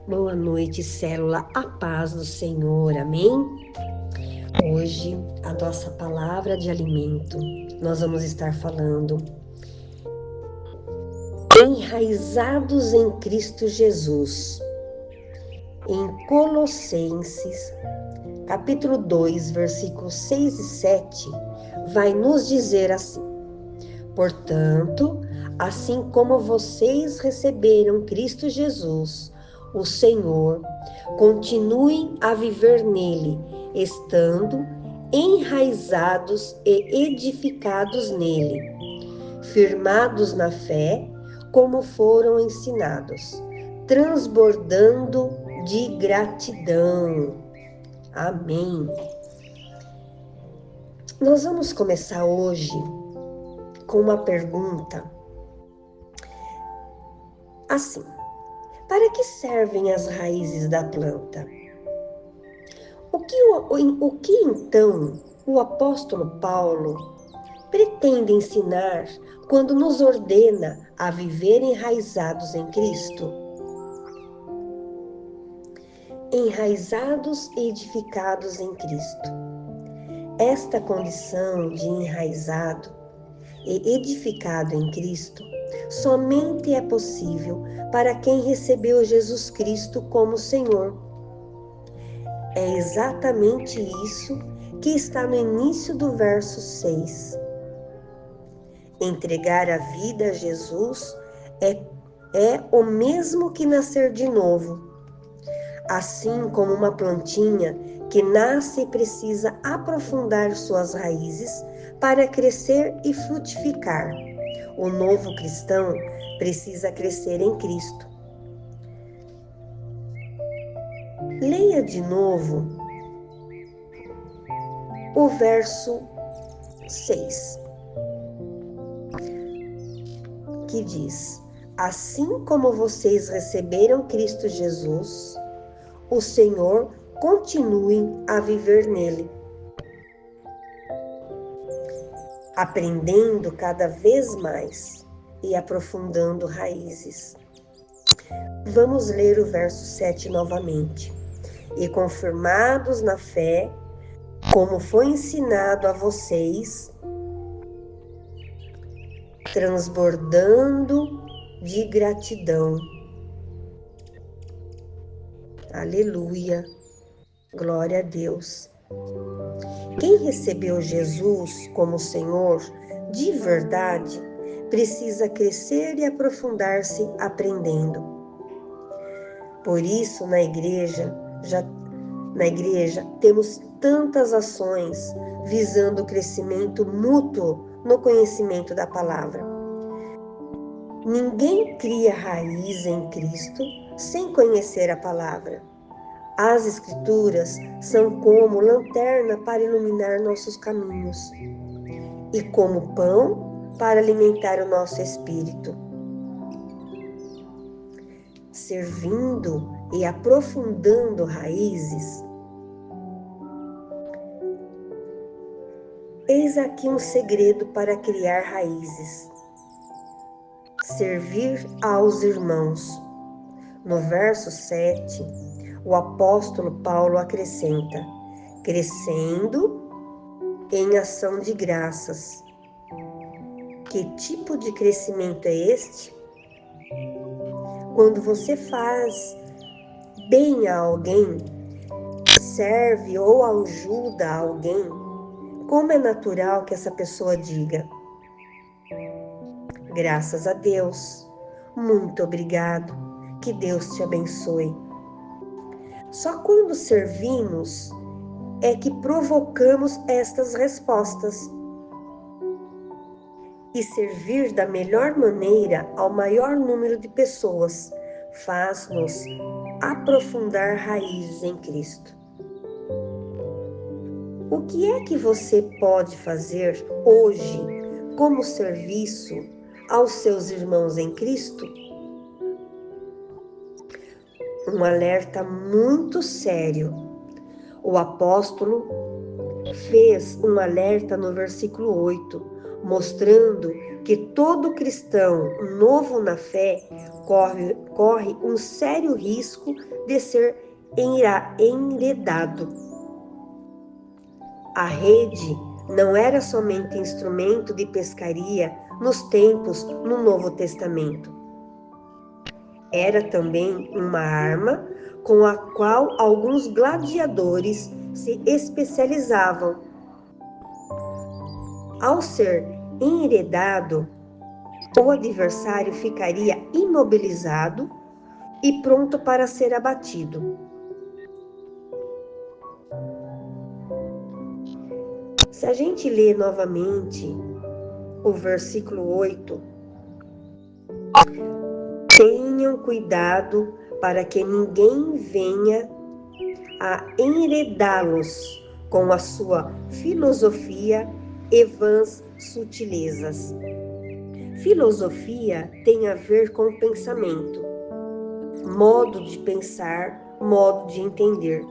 Boa noite, célula, a paz do Senhor, amém? Hoje, a nossa palavra de alimento, nós vamos estar falando enraizados em Cristo Jesus. Em Colossenses, capítulo 2, versículos 6 e 7, vai nos dizer assim: portanto, assim como vocês receberam Cristo Jesus, o Senhor, continuem a viver nele, estando enraizados e edificados nele, firmados na fé, como foram ensinados, transbordando de gratidão. Amém. Nós vamos começar hoje com uma pergunta assim: para que servem as raízes da planta? O que então o apóstolo Paulo pretende ensinar quando nos ordena a viver enraizados em Cristo? Enraizados e edificados em Cristo. Esta condição de enraizado e edificado em Cristo somente é possível para quem recebeu Jesus Cristo como Senhor. É exatamente isso que está no início do verso 6. Entregar a vida a Jesus é o mesmo que nascer de novo. Assim como uma plantinha que nasce e precisa aprofundar suas raízes para crescer e frutificar, o novo cristão precisa crescer em Cristo. Leia de novo o verso 6, que diz: assim como vocês receberam Cristo Jesus, o Senhor, continuem a viver nele, aprendendo cada vez mais e aprofundando raízes. Vamos ler o verso 7 novamente. E confirmados na fé, como foi ensinado a vocês, transbordando de gratidão. Aleluia, glória a Deus. Quem recebeu Jesus como Senhor de verdade precisa crescer e aprofundar-se aprendendo. Por isso, na igreja temos tantas ações visando o crescimento mútuo no conhecimento da palavra. Ninguém cria raiz em Cristo sem conhecer a palavra. As Escrituras são como lanterna para iluminar nossos caminhos e como pão para alimentar o nosso espírito. Servindo e aprofundando raízes, eis aqui um segredo para criar raízes. Servir aos irmãos. No verso 7, o apóstolo Paulo acrescenta: crescendo em ação de graças. Que tipo de crescimento é este? Quando você faz bem a alguém, serve ou ajuda a alguém, como é natural que essa pessoa diga: graças a Deus, muito obrigado, que Deus te abençoe. Só quando servimos é que provocamos estas respostas. E servir da melhor maneira ao maior número de pessoas faz-nos aprofundar raízes em Cristo. O que é que você pode fazer hoje como serviço aos seus irmãos em Cristo? Um alerta muito sério. O apóstolo fez um alerta no versículo 8, mostrando que todo cristão novo na fé corre um sério risco de ser enredado. A rede não era somente instrumento de pescaria nos tempos no Novo Testamento. Era também uma arma com a qual alguns gladiadores se especializavam. Ao ser enredado, o adversário ficaria imobilizado e pronto para ser abatido. Se a gente ler novamente o versículo 8, tenham cuidado para que ninguém venha a enredá-los com a sua filosofia e vãs sutilezas. Filosofia tem a ver com pensamento, modo de pensar, modo de entender.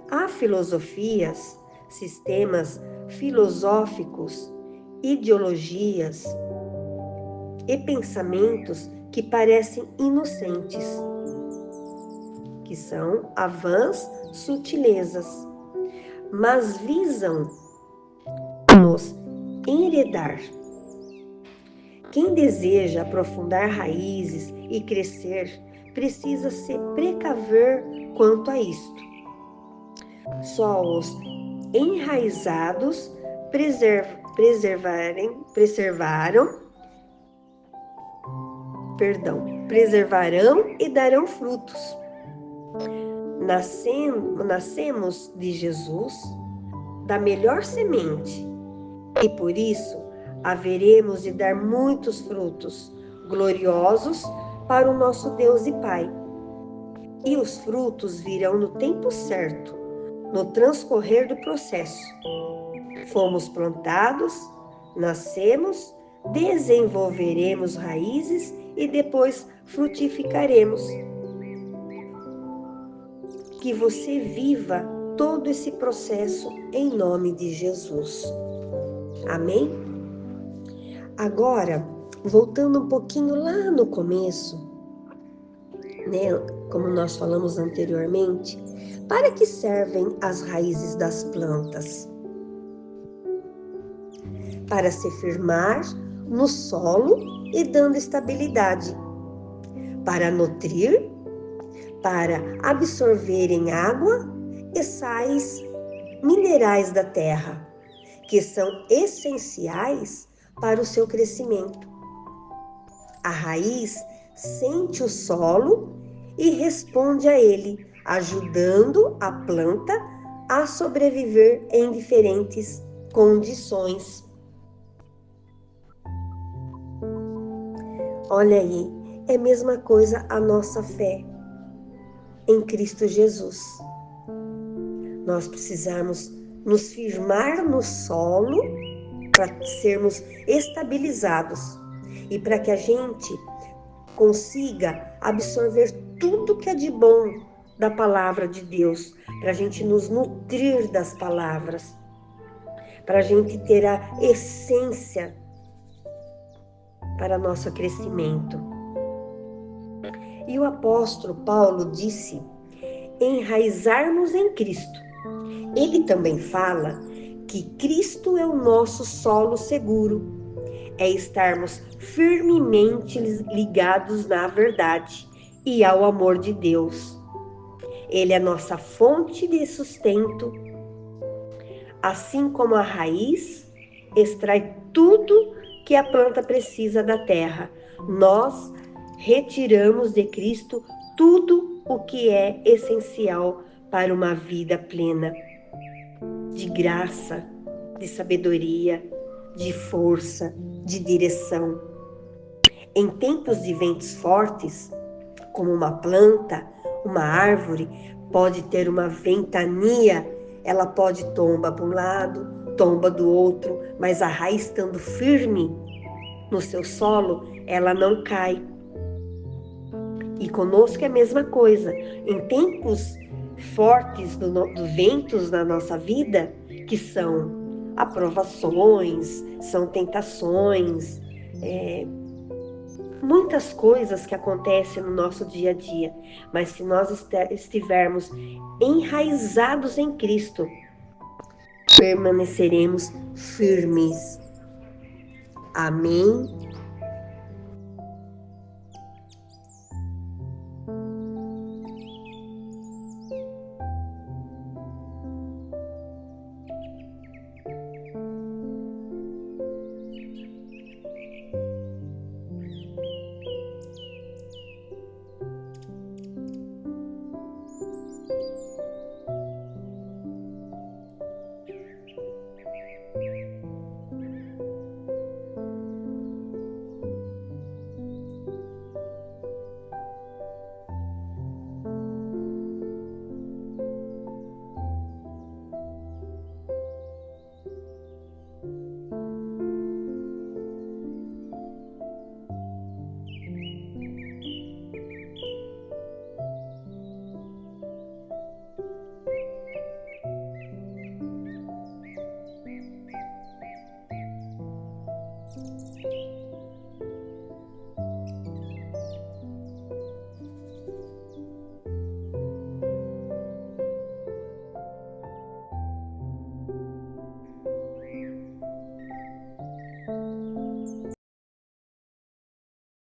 Há filosofias, sistemas filosóficos, ideologias e pensamentos que parecem inocentes, que são vãs sutilezas, mas visam nos enredar. Quem deseja aprofundar raízes e crescer precisa se precaver quanto a isto. Só os enraizados preservarão e darão frutos. Nascemos de Jesus, da melhor semente, e por isso haveremos de dar muitos frutos gloriosos para o nosso Deus e Pai. E os frutos virão no tempo certo, no transcorrer do processo. Fomos plantados, nascemos, desenvolveremos raízes e depois frutificaremos. Que você viva todo esse processo em nome de Jesus. Amém? Agora, voltando um pouquinho lá no começo, né, como nós falamos anteriormente, para que servem as raízes das plantas? Para se firmar no solo e dando estabilidade, para nutrir, para absorverem água e sais minerais da terra, que são essenciais para o seu crescimento. A raiz sente o solo e responde a ele, ajudando a planta a sobreviver em diferentes condições. Olha aí, é a mesma coisa a nossa fé em Cristo Jesus. Nós precisamos nos firmar no solo para sermos estabilizados e para que a gente consiga absorver tudo que é de bom da palavra de Deus, para a gente nos nutrir das palavras, para a gente ter a essência para nosso crescimento. E o apóstolo Paulo disse enraizarmos em Cristo. Ele também fala que Cristo é o nosso solo seguro, é estarmos firmemente ligados na verdade e ao amor de Deus. Ele é nossa fonte de sustento, assim como a raiz extrai tudo que a planta precisa da terra. Nós retiramos de Cristo tudo o que é essencial para uma vida plena, de graça, de sabedoria, de força, de direção. Em tempos de ventos fortes, como uma planta, uma árvore, pode ter uma ventania, ela pode tombar para um lado, tomba do outro, mas a raiz estando firme no seu solo, ela não cai. E conosco é a mesma coisa. Em tempos fortes dos ventos na nossa vida, que são aprovações, são tentações, muitas coisas que acontecem no nosso dia a dia, mas se nós estivermos enraizados em Cristo, permaneceremos firmes. Amém